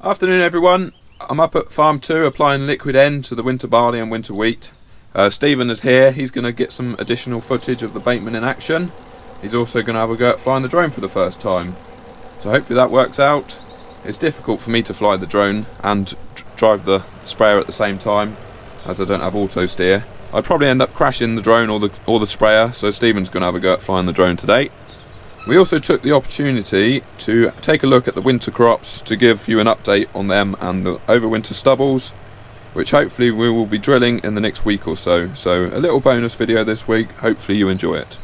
Afternoon everyone, I'm up at farm 2 applying liquid N to the winter barley and winter wheat. Stephen is here, he's going to get some additional footage of the Bateman in action. He's also going to have a go at flying the drone for the first time. So hopefully that works out. It's difficult for me to fly the drone and drive the sprayer at the same time, as I don't have auto steer. I'd probably end up crashing the drone or the sprayer, so Stephen's going to have a go at flying the drone today. We also took the opportunity to take a look at the winter crops to give you an update on them and the overwinter stubbles, which hopefully we will be drilling in the next week or so. So a little bonus video this week, hopefully you enjoy it.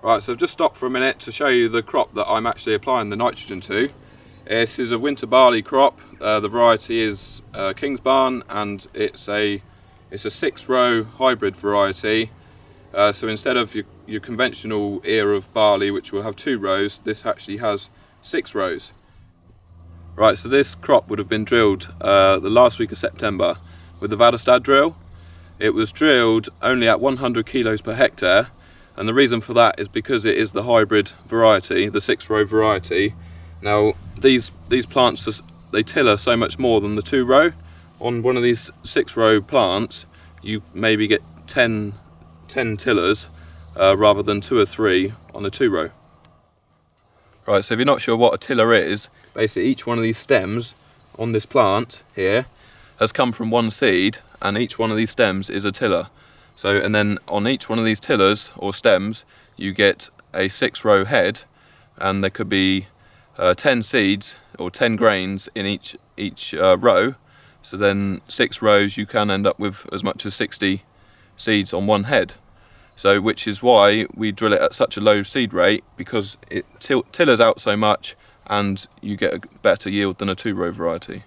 Right, so I've just stopped for a minute to show you the crop that I'm actually applying the nitrogen to. This is a winter barley crop. The variety is King's Barn, and it's a 6-row hybrid variety. So instead of your conventional ear of barley, which will have 2 rows, this actually has 6 rows. Right, so this crop would have been drilled the last week of September with the Vadestad drill. It was drilled only at 100 kilos per hectare. And the reason for that is because it is the hybrid variety, the 6-row variety. Now these plants, they tiller so much more than the 2-row. On one of these 6-row plants, you maybe get 10 tillers rather than 2 or 3 on a 2-row. Right, so if you're not sure what a tiller is, basically each one of these stems on this plant here has come from one seed, and each one of these stems is a tiller. So, and then on each one of these tillers or stems, you get a 6-row head, and there could be 10 seeds or 10 grains in each row. So then 6 rows, you can end up with as much as 60 seeds on one head. So which is why we drill it at such a low seed rate, because it tillers out so much and you get a better yield than a 2-row variety.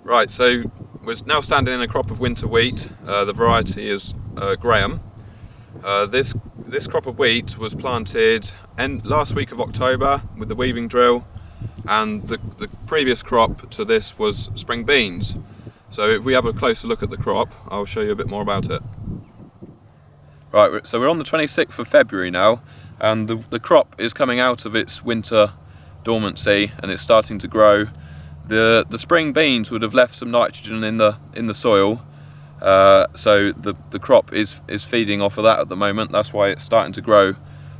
Right, so we're now standing in a crop of winter wheat. The variety is Graham. This crop of wheat was planted last week of October with the weaving drill, and the previous crop to this was spring beans. So if we have a closer look at the crop, I'll show you a bit more about it. Right, so we're on the 26th of February now, and the crop is coming out of its winter dormancy and it's starting to grow. The spring beans would have left some nitrogen in the soil, so the crop is feeding off of that at the moment. That's why it's starting to grow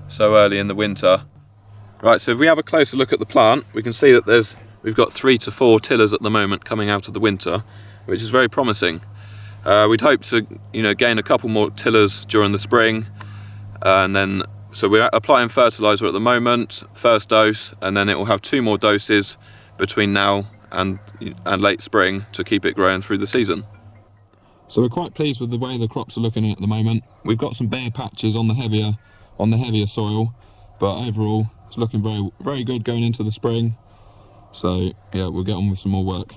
so early in the winter. Right, so if we have a closer look at the plant, we can see that we've got 3 to 4 tillers at the moment coming out of the winter, which is very promising. We'd hope to gain a couple more tillers during the spring, and then so we're applying fertiliser at the moment, first dose, and then it will have 2 more doses between now and late spring to keep it growing through the season. So we're quite pleased with the way the crops are looking at the moment. We've got some bare patches on the heavier soil, but overall it's looking very, very good going into the spring. So yeah, we'll get on with some more work.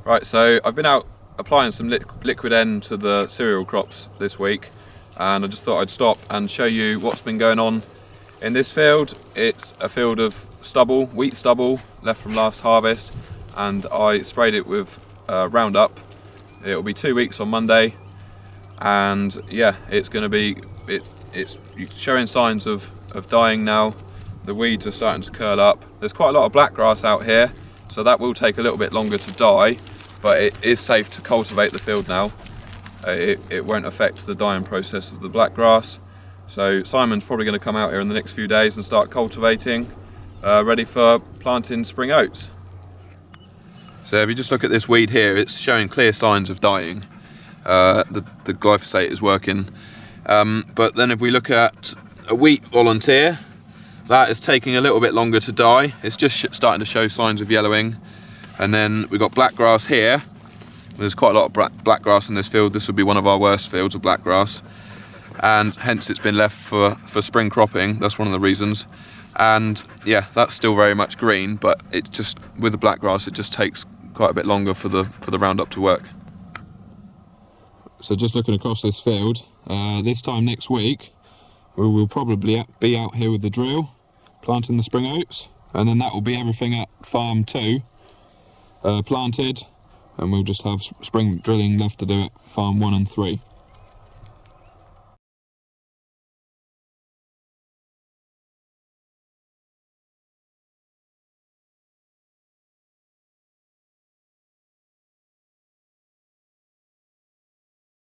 Right, so I've been out applying some liquid N to the cereal crops this week, and I just thought I'd stop and show you what's been going on in this field. It's a field of stubble, wheat stubble left from last harvest, and I sprayed it with Roundup. It'll be 2 weeks on Monday, and yeah, it's going to be it's showing signs of dying now. The weeds are starting to curl up. There's quite a lot of blackgrass out here, so that will take a little bit longer to die, but it is safe to cultivate the field now. It won't affect the dying process of the blackgrass. So Simon's probably going to come out here in the next few days and start cultivating, ready for planting spring oats. So if you just look at this weed here, it's showing clear signs of dying. The glyphosate is working. But then if we look at a wheat volunteer, that is taking a little bit longer to die. It's just starting to show signs of yellowing. And then we've got blackgrass here. There's quite a lot of blackgrass in this field. This would be one of our worst fields of blackgrass, and hence it's been left for spring cropping. That's one of the reasons. And yeah, that's still very much green, but it just, with the blackgrass, it just takes quite a bit longer for the Roundup to work. So just looking across this field, this time next week we will probably be out here with the drill planting the spring oats, and then that will be everything at farm 2 planted, and we'll just have spring drilling left to do at farm 1 and 3.